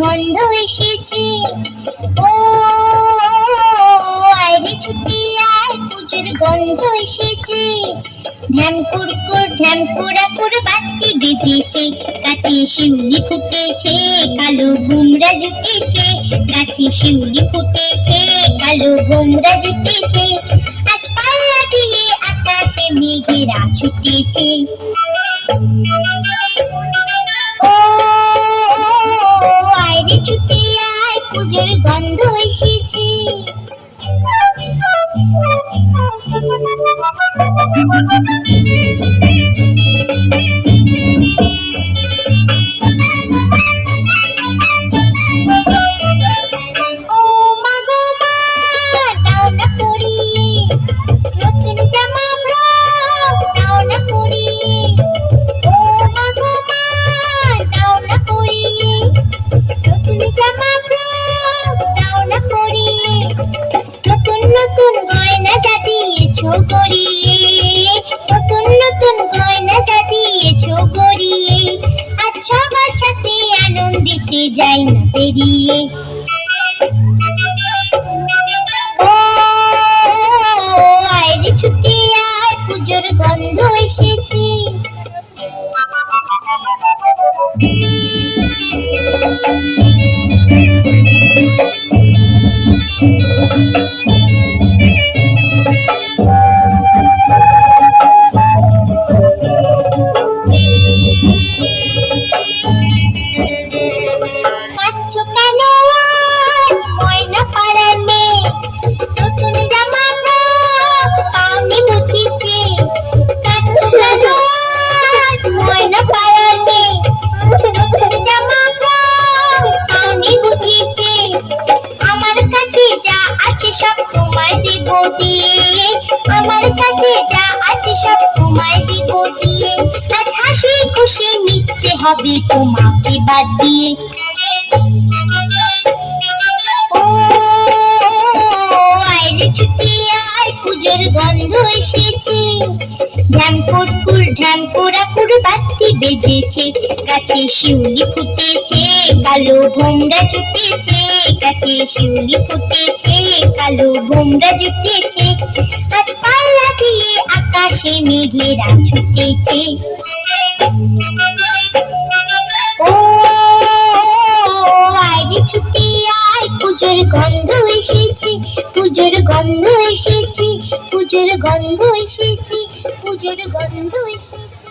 গন্ধ এসেছে, ও আয়রে ছুটি আয়, পুজোর গন্ধ এসেছে। ঢ্যামকুড়াকুর বাতি বেজেছে, গাছে শিউলি ফুটেছে, কালো ভোমরা জুটেছে। গাছে শিউলি ফুটেছে, কালো ভোমরা জুটেছে। আজ পাল্লা দিয়ে আকাশে মেঘেরা ছুটেছে। আয়রে ছুটি আয়, পুজোর গন্ধ এসেছে। ও মা গো মা, দাও না পরিয়ে নতুন জামা ফ্রক, দাও না পরিয়ে। ও মা গো মা, দাও না পরিয়ে নতুন জামা ফ্রক, দাও না পরিয়ে। নতুন নতুন গয়না যা দিয়েছো গড়িয়ে, নতুন নতুন গয়না যা দিয়েছো গড়িয়ে। আজ সবার সাথে আনন্দিতে যাই না পেরিয়ে। ও আয়রে ছুটি আয়, পুজোর গন্ধ এসেছে। কাঁদছো কেন আজ ময়না পাড়ার মেয়ে, নতুন জামা ফ্রক পাওনি মুছিছে। কাঁদছো কেন আজ ময়না পাড়ার মেয়ে, নতুন জামা ফ্রক পাওনি মুছিছে। আমার কাছে যা আছে সব তোমায় দেব দিয়ে, আমার কাছে যা আছে সব তোমায় দেব দিয়ে। আজ হাসি খুশি মিটতে হবে তোমাকে বাদ দিয়ে। ও আয়রে ছুটি আয়, পুজোর গন্ধ এসেছে। ঢ্যামকুড়াকুর বাতি বেজেছে, গাছে শিউলি ফুটেছে, কালো ভোমরা জুটেছে। গাছে শিউলি ফুটেছে, কালো ভোমরা জুটেছে। আজ পাল্লা দিয়ে আকাশে মেঘেরা ছুটেছে। ও আয়রে ছুটি আয়, পুজোর গন্ধ এসেছে, পুজোর গন্ধ এসেছে, পুজোর গন্ধ এসেছে, পুজোর গন্ধ এসেছে।